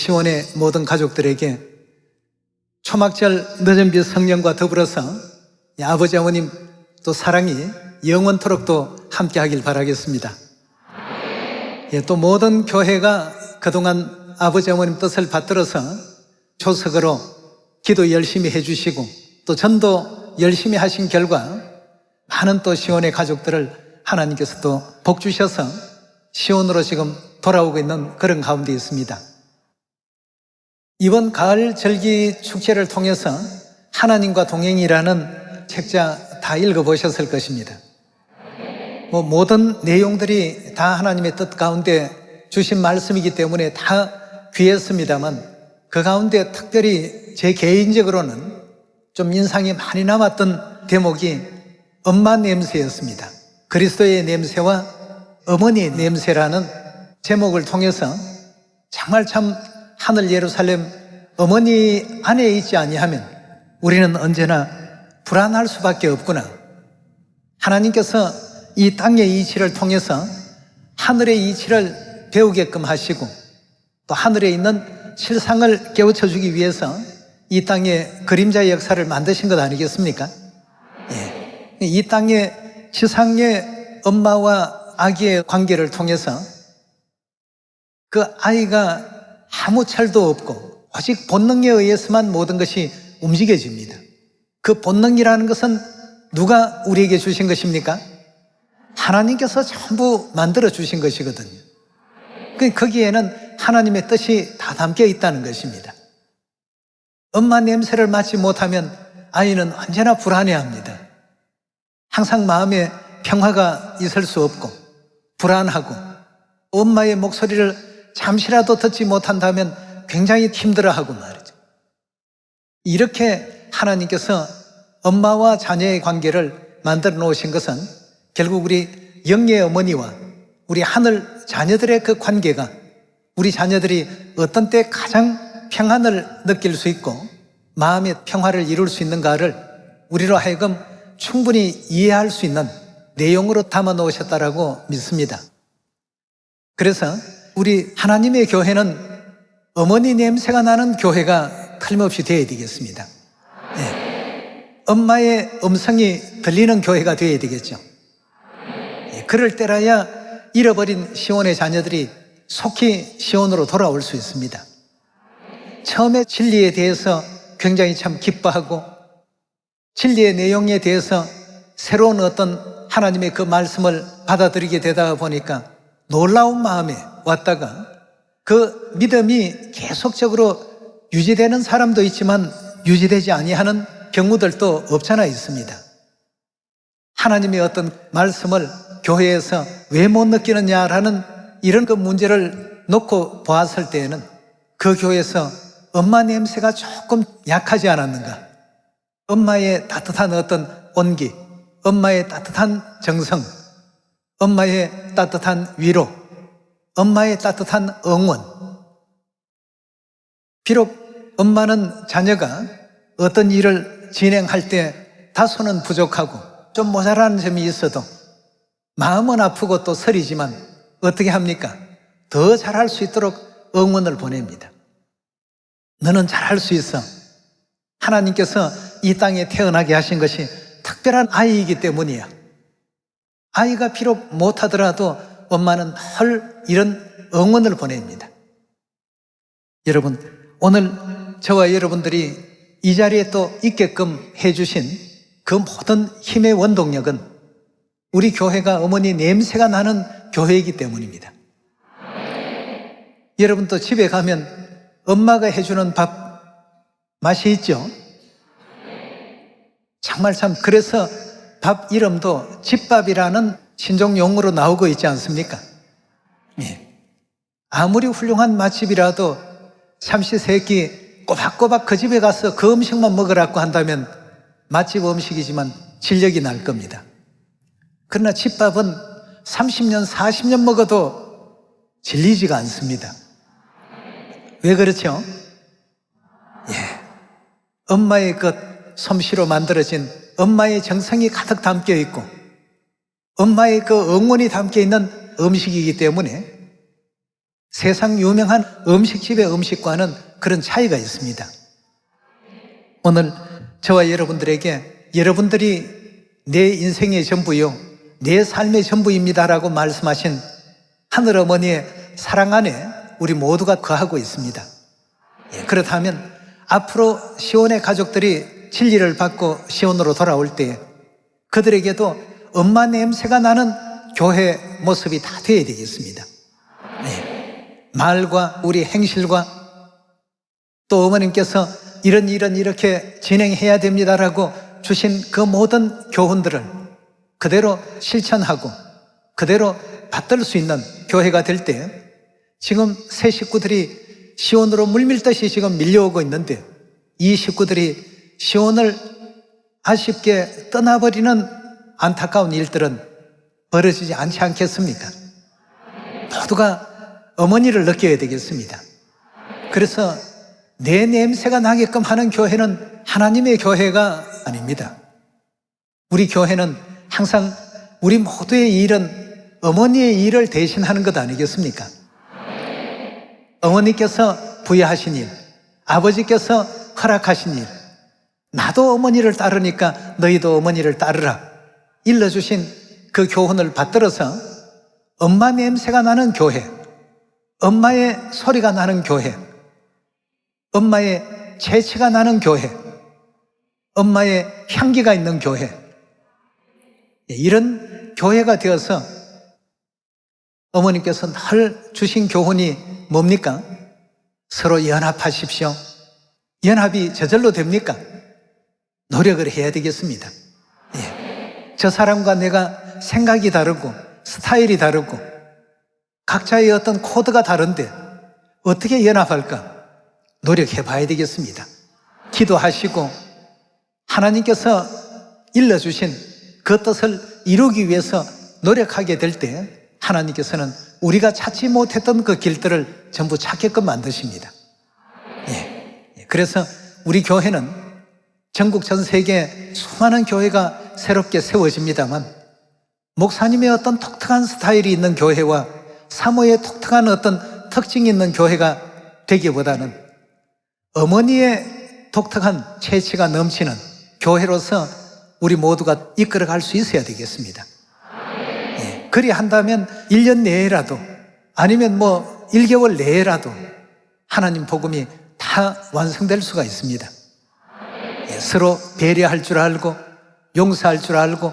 시온의 모든 가족들에게 초막절 늦은빛 성령과 더불어서 아버지 어머님 또 사랑이 영원토록 또 함께 하길 바라겠습니다. 또 모든 교회가 그동안 아버지 어머님 뜻을 받들어서 조석으로 기도 열심히 해주시고 또 전도 열심히 하신 결과 많은 또 시온의 가족들을 하나님께서 또 복 주셔서 시온으로 지금 돌아오고 있는 그런 가운데 있습니다. 이번 가을 절기 축제를 통해서 하나님과 동행이라는 책자 다 읽어보셨을 것입니다. 모든 내용들이 다 하나님의 뜻 가운데 주신 말씀이기 때문에 다 귀했습니다만 그 가운데 특별히 제 개인적으로는 좀 인상이 많이 남았던 대목이 엄마 냄새였습니다. 그리스도의 냄새와 어머니의 냄새라는 제목을 통해서 정말 참 하늘 예루살렘 어머니 안에 있지 아니하면 우리는 언제나 불안할 수밖에 없구나. 하나님께서 이 땅의 이치를 통해서 하늘의 이치를 배우게끔 하시고 또 하늘에 있는 실상을 깨우쳐 주기 위해서 이 땅에 그림자의 역사를 만드신 것 아니겠습니까? 이 땅의 지상의 엄마와 아기의 관계를 통해서 그 아이가 아무 철도 없고 오직 본능에 의해서만 모든 것이 움직여집니다. 그 본능이라는 것은 누가 우리에게 주신 것입니까? 하나님께서 전부 만들어 주신 것이거든요. 거기에는 하나님의 뜻이 다 담겨 있다는 것입니다. 엄마 냄새를 맡지 못하면 아이는 언제나 불안해합니다. 항상 마음에 평화가 있을 수 없고 불안하고 엄마의 목소리를 잠시라도 듣지 못한다면 굉장히 힘들어하고 말이죠. 이렇게 하나님께서 엄마와 자녀의 관계를 만들어 놓으신 것은 결국 우리 영의 어머니와 우리 하늘 자녀들의 그 관계가 우리 자녀들이 어떤 때 가장 평안을 느낄 수 있고 마음의 평화를 이룰 수 있는가를 우리로 하여금 충분히 이해할 수 있는 내용으로 담아 놓으셨다라고 믿습니다. 그래서 우리 하나님의 교회는 어머니 냄새가 나는 교회가 틀림없이 되어야 되겠습니다. 엄마의 음성이 들리는 교회가 되어야 되겠죠. 그럴 때라야 잃어버린 시온의 자녀들이 속히 시온으로 돌아올 수 있습니다. 처음에 진리에 대해서 굉장히 참 기뻐하고 진리의 내용에 대해서 새로운 어떤 하나님의 그 말씀을 받아들이게 되다 보니까 놀라운 마음에 왔다가 그 믿음이 계속적으로 유지되는 사람도 있지만 유지되지 아니하는 경우들도 없잖아 있습니다. 하나님의 어떤 말씀을 교회에서 왜 못 느끼느냐라는 이런 그 문제를 놓고 보았을 때에는 그 교회에서 엄마 냄새가 조금 약하지 않았는가? 엄마의 따뜻한 어떤 온기, 엄마의 따뜻한 정성, 엄마의 따뜻한 위로, 엄마의 따뜻한 응원. 비록 엄마는 자녀가 어떤 일을 진행할 때 다소는 부족하고 좀 모자라는 점이 있어도 마음은 아프고 또 서리지만 어떻게 합니까? 더 잘할 수 있도록 응원을 보냅니다. 너는 잘할 수 있어. 하나님께서 이 땅에 태어나게 하신 것이 특별한 아이이기 때문이야. 아이가 비록 못하더라도 엄마는 늘 이런 응원을 보냅니다. 여러분, 오늘 저와 여러분들이 이 자리에 또 있게끔 해주신 그 모든 힘의 원동력은 우리 교회가 어머니 냄새가 나는 교회이기 때문입니다. 여러분 또 집에 가면 엄마가 해주는 밥 맛이 있죠? 정말 참 그래서 밥 이름도 집밥이라는 신종 용어로 나오고 있지 않습니까? 아무리 훌륭한 맛집이라도 삼시세끼 꼬박꼬박 그 집에 가서 그 음식만 먹으라고 한다면 맛집 음식이지만 질력이 날 겁니다. 그러나 집밥은 30년, 40년 먹어도 질리지가 않습니다. 왜 그렇죠? 엄마의 그 솜씨로 만들어진 엄마의 정성이 가득 담겨 있고 엄마의 그 응원이 담겨 있는 음식이기 때문에 세상 유명한 음식집의 음식과는 그런 차이가 있습니다. 오늘 저와 여러분들에게 여러분들이 내 인생의 전부요, 내 삶의 전부입니다라고 말씀하신 하늘어머니의 사랑 안에 우리 모두가 거하고 있습니다. 그렇다면 앞으로 시온의 가족들이 진리를 받고 시온으로 돌아올 때에 그들에게도 엄마 냄새가 나는 교회 모습이 다 되어야 되겠습니다. 말과 우리 행실과 또 어머님께서 이렇게 진행해야 됩니다라고 주신 그 모든 교훈들을 그대로 실천하고 그대로 받들 수 있는 교회가 될 때 지금 새 식구들이 시온으로 물밀듯이 지금 밀려오고 있는데 이 식구들이 시온을 아쉽게 떠나버리는 안타까운 일들은 벌어지지 않지 않겠습니까? 모두가 어머니를 느껴야 되겠습니다. 그래서 내 냄새가 나게끔 하는 교회는 하나님의 교회가 아닙니다. 우리 교회는 항상 우리 모두의 일은 어머니의 일을 대신하는 것 아니겠습니까? 어머니께서 부여하신 일, 아버지께서 허락하신 일, 나도 어머니를 따르니까 너희도 어머니를 따르라 일러주신 그 교훈을 받들어서 엄마 냄새가 나는 교회, 엄마의 소리가 나는 교회, 엄마의 재치가 나는 교회, 엄마의 향기가 있는 교회, 이런 교회가 되어서 어머니께서 늘 주신 교훈이 뭡니까? 서로 연합하십시오. 연합이 저절로 됩니까? 노력을 해야 되겠습니다. 저 사람과 내가 생각이 다르고 스타일이 다르고 각자의 어떤 코드가 다른데 어떻게 연합할까? 노력해 봐야 되겠습니다. 기도하시고 하나님께서 일러주신 그 뜻을 이루기 위해서 노력하게 될 때 하나님께서는 우리가 찾지 못했던 그 길들을 전부 찾게끔 만드십니다. 그래서 우리 교회는 전국 전 세계 수많은 교회가 새롭게 세워집니다만 목사님의 어떤 독특한 스타일이 있는 교회와 사모의 독특한 어떤 특징이 있는 교회가 되기보다는 어머니의 독특한 체취가 넘치는 교회로서 우리 모두가 이끌어갈 수 있어야 되겠습니다. 그리 한다면 1년 내에라도 아니면 1개월 내에라도 하나님 복음이 다 완성될 수가 있습니다. 서로 배려할 줄 알고 용서할 줄 알고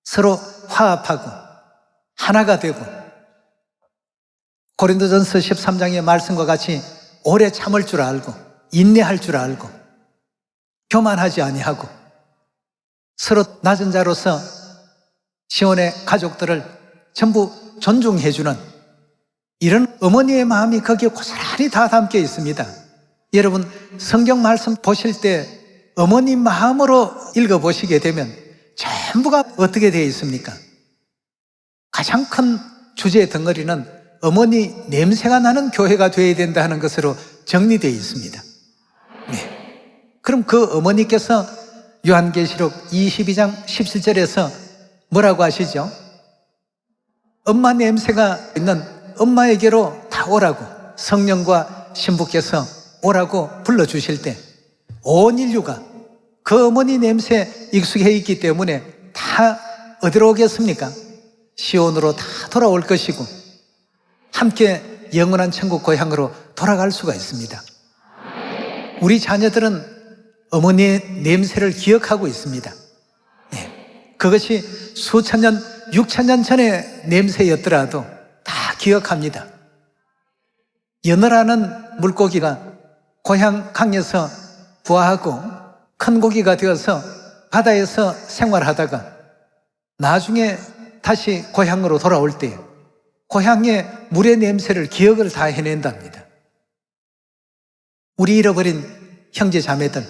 서로 화합하고 하나가 되고 고린도전서 13장의 말씀과 같이 오래 참을 줄 알고 인내할 줄 알고 교만하지 아니하고 서로 낮은 자로서 시온의 가족들을 전부 존중해주는 이런 어머니의 마음이 거기에 고스란히 다 담겨 있습니다. 여러분 성경 말씀 보실 때 어머니 마음으로 읽어보시게 되면 전부가 어떻게 되어 있습니까? 가장 큰 주제의 덩어리는 어머니 냄새가 나는 교회가 되어야 된다 하는 것으로 정리되어 있습니다. 그럼 그 어머니께서 요한계시록 22장 17절에서 뭐라고 하시죠? 엄마 냄새가 있는 엄마에게로 다 오라고 성령과 신부께서 오라고 불러주실 때 온 인류가 그 어머니 냄새에 익숙해 있기 때문에 다 어디로 오겠습니까? 시온으로 다 돌아올 것이고 함께 영원한 천국 고향으로 돌아갈 수가 있습니다. 우리 자녀들은 어머니의 냄새를 기억하고 있습니다. 그것이 수천 년, 6천 년 전의 냄새였더라도 다 기억합니다. 연어라는 물고기가 고향 강에서 부화하고 큰 고기가 되어서 바다에서 생활하다가 나중에 다시 고향으로 돌아올 때 고향의 물의 냄새를 기억을 다 해낸답니다. 우리 잃어버린 형제 자매들,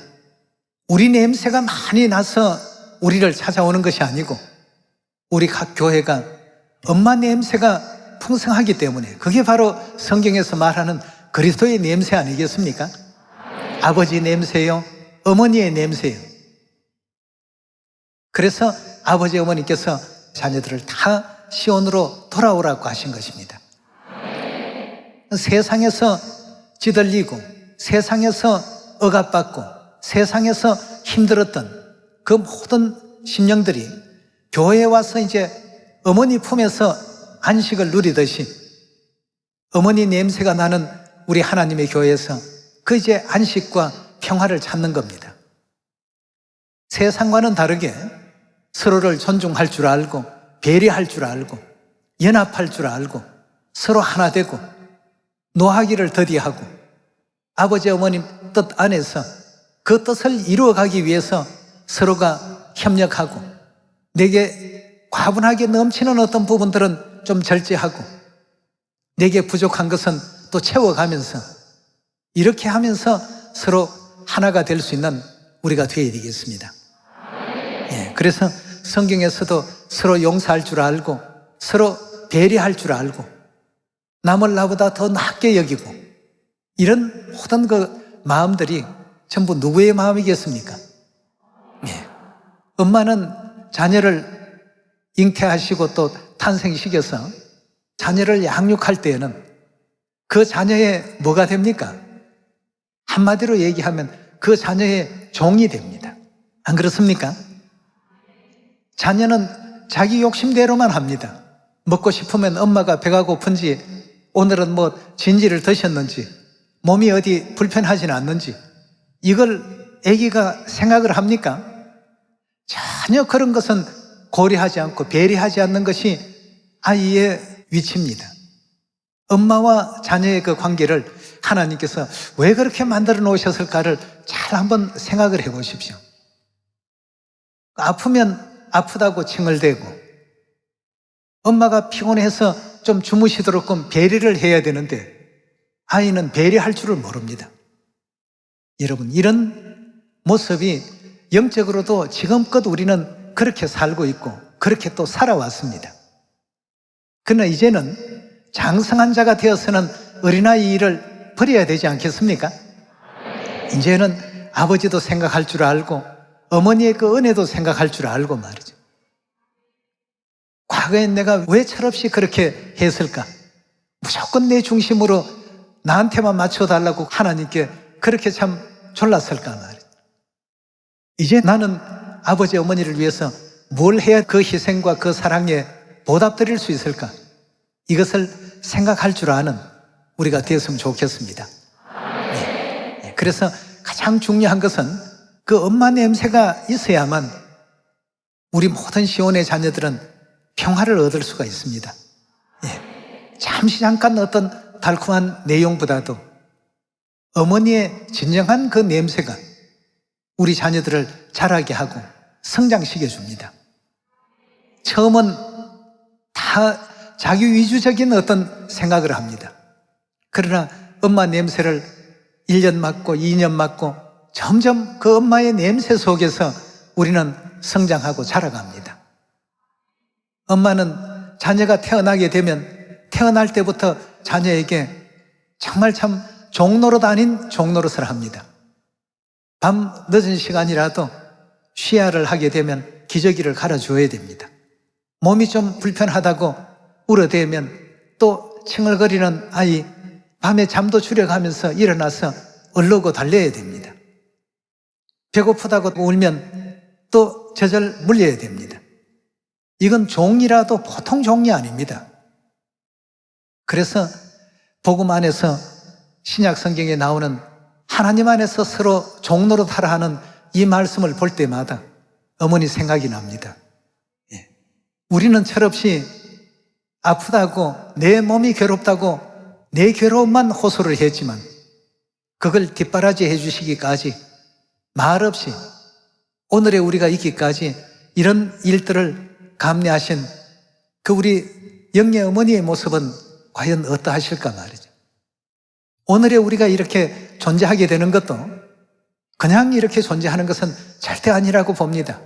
우리 냄새가 많이 나서 우리를 찾아오는 것이 아니고 우리 각 교회가 엄마 냄새가 풍성하기 때문에 그게 바로 성경에서 말하는 그리스도의 냄새 아니겠습니까? 아버지 냄새요, 어머니의 냄새요. 그래서 아버지 어머니께서 자녀들을 다 시온으로 돌아오라고 하신 것입니다. 세상에서 찌들리고 세상에서 억압받고 세상에서 힘들었던 그 모든 심령들이 교회에 와서 이제 어머니 품에서 안식을 누리듯이 어머니 냄새가 나는 우리 하나님의 교회에서 그 이제 안식과 평화를 찾는 겁니다. 세상과는 다르게 서로를 존중할 줄 알고 배려할 줄 알고 연합할 줄 알고 서로 하나 되고 노하기를 더디하고 아버지 어머님 뜻 안에서 그 뜻을 이루어가기 위해서 서로가 협력하고 내게 과분하게 넘치는 어떤 부분들은 좀 절제하고 내게 부족한 것은 또 채워가면서 이렇게 하면서 서로 하나가 될 수 있는 우리가 되어야 되겠습니다. 그래서 성경에서도 서로 용서할 줄 알고 서로 배려할 줄 알고 남을 나보다 더 낫게 여기고 이런 모든 그 마음들이 전부 누구의 마음이겠습니까? 엄마는 자녀를 잉태하시고 또 탄생시켜서 자녀를 양육할 때에는 그 자녀의 뭐가 됩니까? 한마디로 얘기하면 그 자녀의 종이 됩니다. 안 그렇습니까? 자녀는 자기 욕심대로만 합니다. 먹고 싶으면 엄마가 배가 고픈지 오늘은 뭐 진지를 드셨는지 몸이 어디 불편하진 않는지 이걸 아기가 생각을 합니까? 전혀 그런 것은 고려하지 않고 배려하지 않는 것이 아이의 위치입니다. 엄마와 자녀의 그 관계를 하나님께서 왜 그렇게 만들어 놓으셨을까를 잘 한번 생각을 해 보십시오. 아프면 아프다고 칭얼대고 엄마가 피곤해서 좀 주무시도록 배려를 해야 되는데 아이는 배려할 줄을 모릅니다. 여러분, 이런 모습이 영적으로도 지금껏 우리는 그렇게 살고 있고 그렇게 또 살아왔습니다. 그러나 이제는 장성한 자가 되어서는 어린아이 일을 버려야 되지 않겠습니까? 이제는 아버지도 생각할 줄 알고 어머니의 그 은혜도 생각할 줄 알고 말이죠. 과거엔 내가 왜 철없이 그렇게 했을까? 무조건 내 중심으로 나한테만 맞춰달라고 하나님께 그렇게 참 졸랐을까 말이죠. 이제 나는 아버지 어머니를 위해서 뭘 해야 그 희생과 그 사랑에 보답드릴 수 있을까? 이것을 생각할 줄 아는 우리가 되었으면 좋겠습니다. 그래서 가장 중요한 것은 그 엄마 냄새가 있어야만 우리 모든 시온의 자녀들은 평화를 얻을 수가 있습니다. 잠시 잠깐 어떤 달콤한 내용보다도 어머니의 진정한 그 냄새가 우리 자녀들을 자라게 하고 성장시켜 줍니다. 처음은 다 자기 위주적인 어떤 생각을 합니다. 그러나 엄마 냄새를 1년 맡고 2년 맡고 점점 그 엄마의 냄새 속에서 우리는 성장하고 자라갑니다. 엄마는 자녀가 태어나게 되면 태어날 때부터 자녀에게 정말 참 종노릇 아닌 종노릇을 합니다. 밤 늦은 시간이라도 쉬야를 하게 되면 기저귀를 갈아줘야 됩니다. 몸이 좀 불편하다고 울어대면 또 칭얼거리는 아이 밤에 잠도 줄여가면서 일어나서 얼르고 달려야 됩니다. 배고프다고 울면 또 젖을 물려야 됩니다. 이건 종이라도 보통 종이 아닙니다. 그래서 복음 안에서 신약 성경에 나오는 하나님 안에서 서로 종노릇하라 하는 이 말씀을 볼 때마다 어머니 생각이 납니다. 우리는 철없이 아프다고 내 몸이 괴롭다고 내 괴로움만 호소를 했지만 그걸 뒷바라지 해주시기까지 말없이 오늘의 우리가 있기까지 이런 일들을 감내하신 그 우리 영예 어머니의 모습은 과연 어떠하실까 말이죠. 오늘의 우리가 이렇게 존재하게 되는 것도 그냥 이렇게 존재하는 것은 절대 아니라고 봅니다.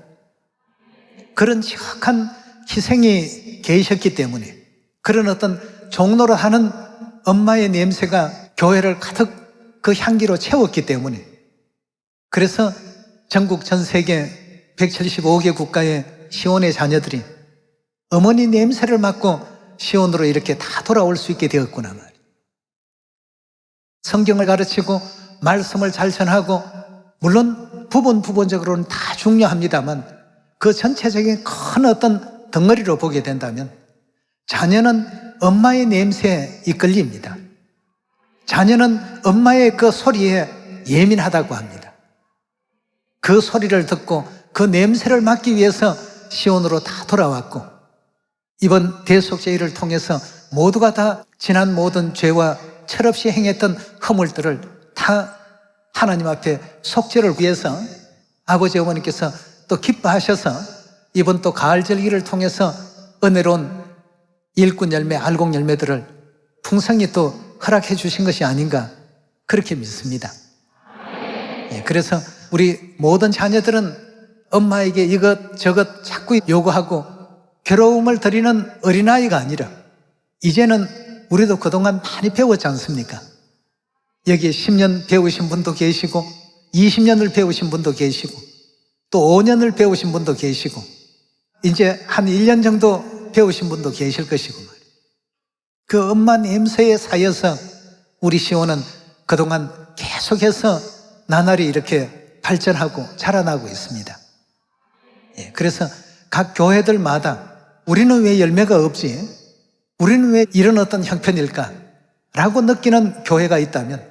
그런 지극한 희생이 계셨기 때문에 그런 어떤 종로를 하는 엄마의 냄새가 교회를 가득 그 향기로 채웠기 때문에 그래서 전국 전 세계 175개 국가의 시온의 자녀들이 어머니 냄새를 맡고 시온으로 이렇게 다 돌아올 수 있게 되었구나 말이에요. 성경을 가르치고 말씀을 잘 전하고, 물론 부분적으로는 다 중요합니다만 그 전체적인 큰 어떤 덩어리로 보게 된다면 자녀는 엄마의 냄새에 이끌립니다. 자녀는 엄마의 그 소리에 예민하다고 합니다. 그 소리를 듣고 그 냄새를 맡기 위해서 시온으로 다 돌아왔고, 이번 대속죄일을 통해서 모두가 다 지난 모든 죄와 철없이 행했던 허물들을 다 하나님 앞에 속죄를 위해서 아버지 어머니께서 또 기뻐하셔서 이번 또 가을 절기를 통해서 은혜로운 일꾼 열매, 알곡 열매들을 풍성히 또 허락해 주신 것이 아닌가, 그렇게 믿습니다. 그래서 우리 모든 자녀들은 엄마에게 이것저것 자꾸 요구하고 괴로움을 드리는 어린아이가 아니라, 이제는 우리도 그동안 많이 배웠지 않습니까? 여기에 10년 배우신 분도 계시고 20년을 배우신 분도 계시고 또 5년을 배우신 분도 계시고 이제 한 1년 정도 배우신 분도 계실 것이고 말이에요. 그 엄마 냄새에 쌓여서 우리 시온은 그동안 계속해서 나날이 이렇게 발전하고 자라나고 있습니다. 그래서 각 교회들마다 우리는 왜 열매가 없지? 우리는 왜 이런 어떤 형편일까? 라고 느끼는 교회가 있다면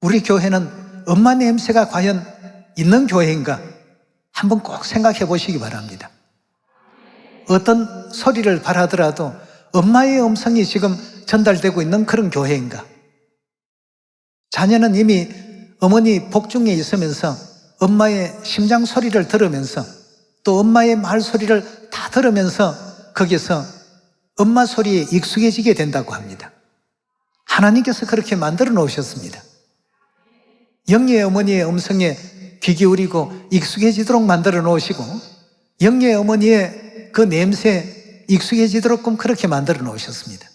우리 교회는 엄마 냄새가 과연 있는 교회인가? 한번 꼭 생각해 보시기 바랍니다. 어떤 소리를 바라더라도 엄마의 음성이 지금 전달되고 있는 그런 교회인가? 자녀는 이미 어머니 복중에 있으면서 엄마의 심장 소리를 들으면서 또 엄마의 말소리를 다 들으면서 거기서 엄마 소리에 익숙해지게 된다고 합니다. 하나님께서 그렇게 만들어 놓으셨습니다. 영예의 어머니의 음성에 귀 기울이고 익숙해지도록 만들어 놓으시고 영예의 어머니의 그 냄새에 익숙해지도록 그렇게 만들어 놓으셨습니다.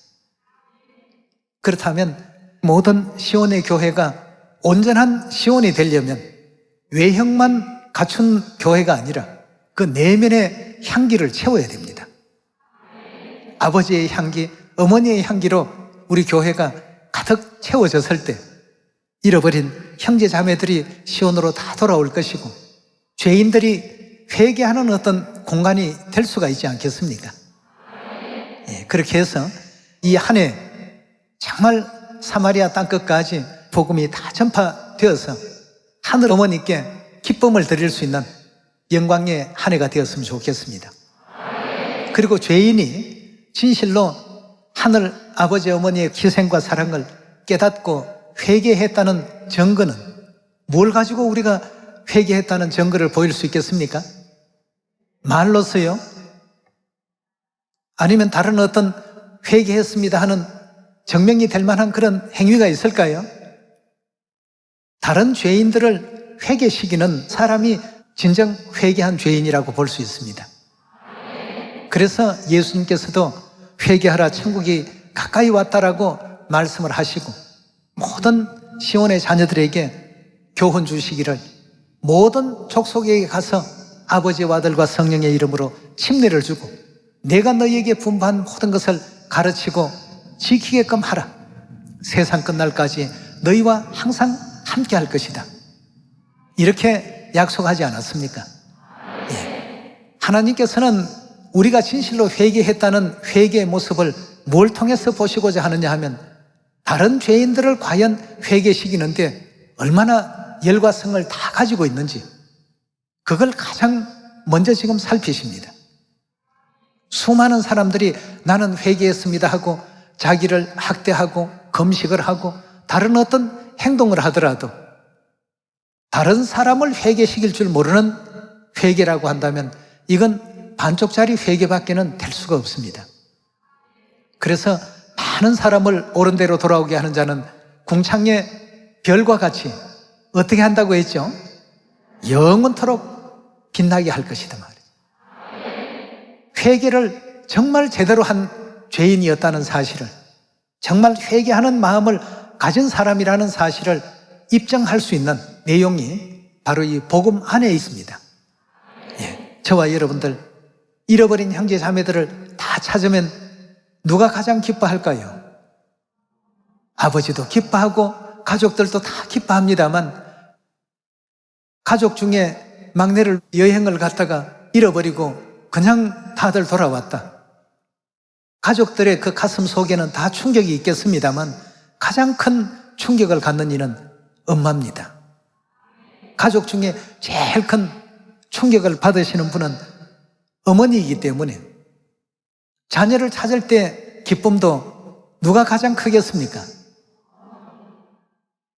그렇다면 모든 시온의 교회가 온전한 시온이 되려면 외형만 갖춘 교회가 아니라 그 내면의 향기를 채워야 됩니다. 아버지의 향기, 어머니의 향기로 우리 교회가 가득 채워졌을 때 잃어버린 형제 자매들이 시온으로 다 돌아올 것이고 죄인들이 회개하는 어떤 공간이 될 수가 있지 않겠습니까? 그렇게 해서 이 한 해 정말 사마리아 땅끝까지 복음이 다 전파되어서 하늘 어머니께 기쁨을 드릴 수 있는 영광의 한 해가 되었으면 좋겠습니다. 그리고 죄인이 진실로 하늘 아버지 어머니의 희생과 사랑을 깨닫고 회개했다는 증거는 뭘 가지고 우리가 회개했다는 증거를 보일 수 있겠습니까? 말로서요? 아니면 다른 어떤 회개했습니다 하는 증명이 될 만한 그런 행위가 있을까요? 다른 죄인들을 회개시키는 사람이 진정 회개한 죄인이라고 볼 수 있습니다. 그래서 예수님께서도 회개하라 천국이 가까이 왔다라고 말씀을 하시고 모든 시온의 자녀들에게 교훈 주시기를 모든 족속에게 가서 아버지와 아들과 성령의 이름으로 침례를 주고 내가 너희에게 분부한 모든 것을 가르치고 지키게끔 하라. 세상 끝날까지 너희와 항상 함께 할 것이다. 이렇게 약속하지 않았습니까? 하나님께서는 우리가 진실로 회개했다는 회개의 모습을 뭘 통해서 보시고자 하느냐 하면 다른 죄인들을 과연 회개시키는데 얼마나 열과 성을 다 가지고 있는지 그걸 가장 먼저 지금 살피십니다. 수많은 사람들이 나는 회개했습니다 하고 자기를 학대하고 금식을 하고 다른 어떤 행동을 하더라도 다른 사람을 회개시킬 줄 모르는 회개라고 한다면 이건 반쪽짜리 회개밖에는 될 수가 없습니다. 그래서 많은 사람을 옳은 대로 돌아오게 하는 자는 궁창의 별과 같이 어떻게 한다고 했죠? 영원토록 빛나게 할 것이다 말이에요. 회개를 정말 제대로 한 죄인이었다는 사실을, 정말 회개하는 마음을 가진 사람이라는 사실을 입증할 수 있는 내용이 바로 이 복음 안에 있습니다. 저와 여러분들 잃어버린 형제 자매들을 다 찾으면 누가 가장 기뻐할까요? 아버지도 기뻐하고 가족들도 다 기뻐합니다만 가족 중에 막내를 여행을 갔다가 잃어버리고 그냥 다들 돌아왔다. 가족들의 그 가슴 속에는 다 충격이 있겠습니다만 가장 큰 충격을 갖는 이는 엄마입니다. 가족 중에 제일 큰 충격을 받으시는 분은 어머니이기 때문에 자녀를 찾을 때 기쁨도 누가 가장 크겠습니까?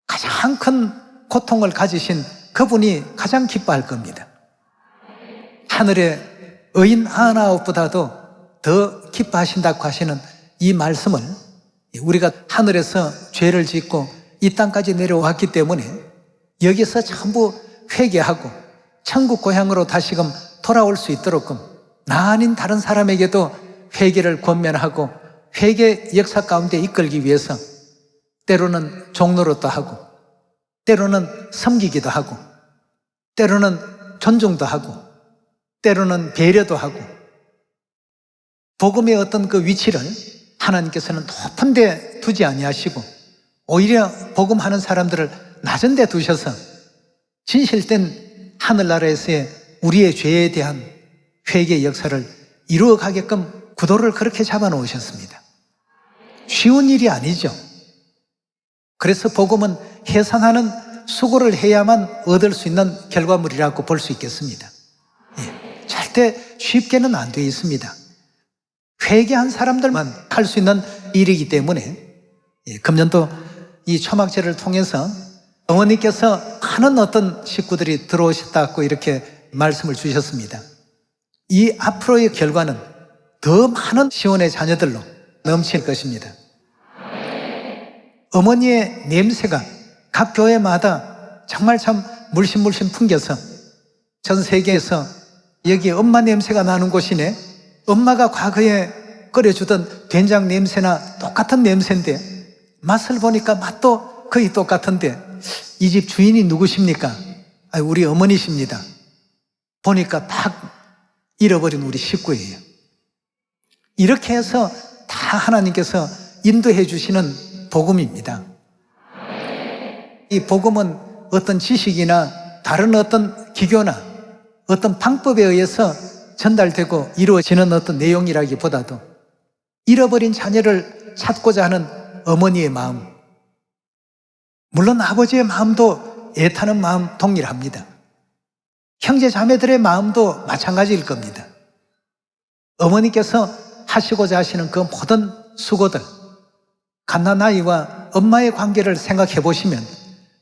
가장 큰 고통을 가지신 그분이 가장 기뻐할 겁니다. 하늘의 의인 99보다도 더 기뻐하신다고 하시는 이 말씀을 우리가 하늘에서 죄를 짓고 이 땅까지 내려왔기 때문에 여기서 전부 회개하고 천국 고향으로 다시금 돌아올 수 있도록 나 아닌 다른 사람에게도 회개를 권면하고 회개 역사 가운데 이끌기 위해서 때로는 종노릇도 하고 때로는 섬기기도 하고 때로는 존중도 하고 때로는 배려도 하고 복음의 어떤 그 위치를 하나님께서는 높은 데 두지 아니하시고 오히려 복음하는 사람들을 낮은 데 두셔서 진실된 하늘나라에서의 우리의 죄에 대한 회개 역사를 이루어가게끔 구도를 그렇게 잡아놓으셨습니다. 쉬운 일이 아니죠. 그래서 복음은 해산하는 수고를 해야만 얻을 수 있는 결과물이라고 볼 수 있겠습니다. 절대 쉽게는 안 되어 있습니다. 회개한 사람들만 할 수 있는 일이기 때문에 금년도 이 초막제를 통해서 어머니께서 많은 어떤 식구들이 들어오셨다고 이렇게 말씀을 주셨습니다. 이 앞으로의 결과는 더 많은 시온의 자녀들로 넘칠 것입니다. 어머니의 냄새가 각 교회마다 정말 참 물씬 풍겨서 전 세계에서 여기 엄마 냄새가 나는 곳이네, 엄마가 과거에 끓여주던 된장 냄새나 똑같은 냄새인데 맛을 보니까 맛도 거의 똑같은데 이 집 주인이 누구십니까? 우리 어머니십니다. 보니까 딱 잃어버린 우리 식구예요. 이렇게 해서 다 하나님께서 인도해 주시는 복음입니다. 이 복음은 어떤 지식이나 다른 어떤 기교나 어떤 방법에 의해서 전달되고 이루어지는 어떤 내용이라기보다도 잃어버린 자녀를 찾고자 하는 어머니의 마음, 물론 아버지의 마음도 애타는 마음 동일합니다. 형제 자매들의 마음도 마찬가지일 겁니다. 어머니께서 하시고자 하시는 그 모든 수고들, 갓난아이와 엄마의 관계를 생각해 보시면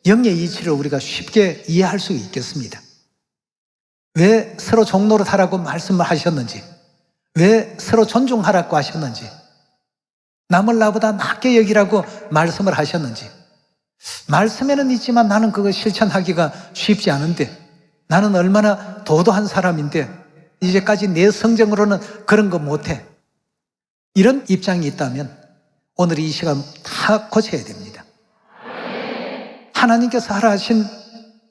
영의 이치를 우리가 쉽게 이해할 수 있겠습니다. 왜 서로 종노릇하라고 말씀을 하셨는지, 왜 서로 존중하라고 하셨는지, 남을 나보다 낮게 여기라고 말씀을 하셨는지, 말씀에는 있지만 나는 그거 실천하기가 쉽지 않은데, 나는 얼마나 도도한 사람인데 이제까지 내 성정으로는 그런 거 못해, 이런 입장이 있다면 오늘 이 시간 다 고쳐야 됩니다. 하나님께서 하라 하신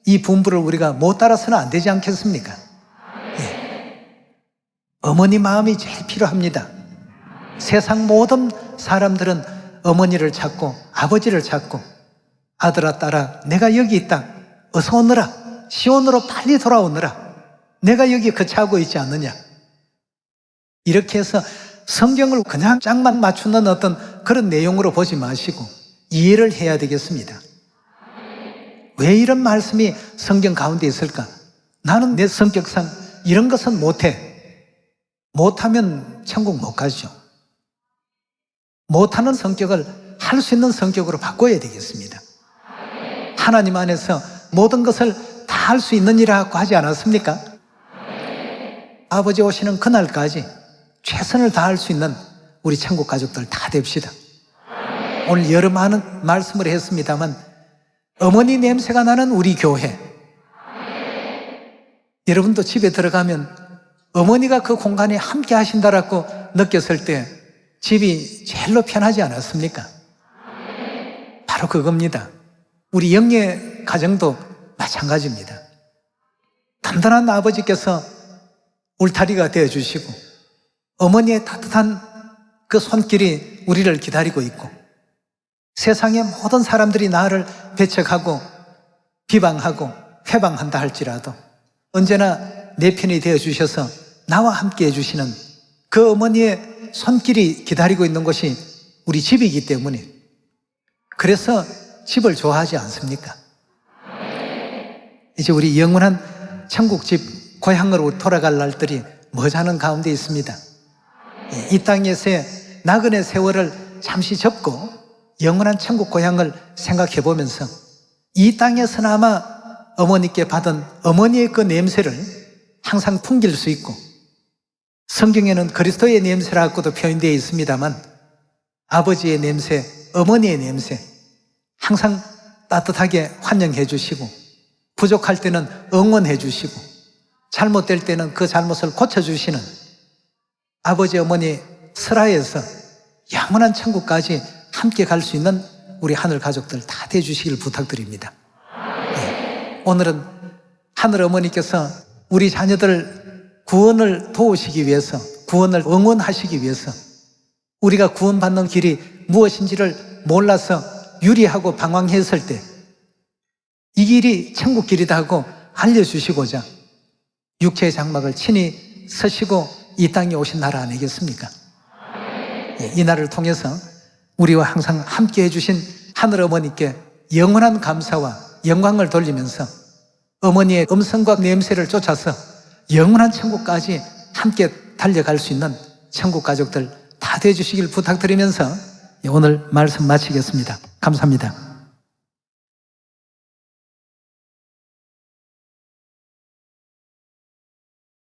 이 분부를 우리가 못 따라서는 안 되지 않겠습니까? 어머니 마음이 제일 필요합니다. 세상 모든 사람들은 어머니를 찾고 아버지를 찾고 아들아 딸아 내가 여기 있다, 어서 오너라, 시온으로 빨리 돌아오너라, 내가 여기 거처하고 있지 않느냐, 이렇게 해서 성경을 그냥 짝만 맞추는 어떤 그런 내용으로 보지 마시고 이해를 해야 되겠습니다. 왜 이런 말씀이 성경 가운데 있을까? 나는 내 성격상 이런 것은 못해. 못하면 천국 못 가죠. 못하는 성격을 할 수 있는 성격으로 바꿔야 되겠습니다. 하나님 안에서 모든 것을 다 할 수 있는 일이라고 하지 않았습니까? 아버지 오시는 그날까지 최선을 다할 수 있는 우리 천국 가족들 다 됩시다. 오늘 여러 많은 말씀을 했습니다만 어머니 냄새가 나는 우리 교회, 여러분도 집에 들어가면 어머니가 그 공간에 함께 하신다라고 느꼈을 때 집이 제일로 편하지 않았습니까? 바로 그겁니다. 우리 영예 가정도 마찬가지입니다. 단단한 아버지께서 울타리가 되어주시고 어머니의 따뜻한 그 손길이 우리를 기다리고 있고 세상의 모든 사람들이 나를 배척하고 비방하고 회방한다 할지라도 언제나 내 편이 되어주셔서 나와 함께 해주시는 그 어머니의 손길이 기다리고 있는 곳이 우리 집이기 때문에, 그래서 집을 좋아하지 않습니까? 이제 우리 영원한 천국집 고향으로 돌아갈 날들이 머지않은 가운데 있습니다. 이 땅에서의 나그네 세월을 잠시 접고 영원한 천국 고향을 생각해 보면서 이 땅에서나마 어머니께 받은 어머니의 그 냄새를 항상 풍길 수 있고, 성경에는 그리스도의 냄새라고도 표현되어 있습니다만 아버지의 냄새, 어머니의 냄새 항상 따뜻하게 환영해 주시고, 부족할 때는 응원해 주시고, 잘못될 때는 그 잘못을 고쳐주시는 아버지 어머니 슬하에서 영원한 천국까지 함께 갈 수 있는 우리 하늘 가족들 다 되어주시길 부탁드립니다. 오늘은 하늘 어머니께서 우리 자녀들 구원을 도우시기 위해서, 구원을 응원하시기 위해서 우리가 구원받는 길이 무엇인지를 몰라서 유리하고 방황했을 때 이 길이 천국 길이다 하고 알려주시고자 육체의 장막을 친히 서시고 이 땅에 오신 나라 아니겠습니까? 이 날을 통해서 우리와 항상 함께 해주신 하늘 어머니께 영원한 감사와 영광을 돌리면서 어머니의 음성과 냄새를 쫓아서 영원한 천국까지 함께 달려갈 수 있는 천국 가족들 다 되어주시길 부탁드리면서 오늘 말씀 마치겠습니다. 감사합니다.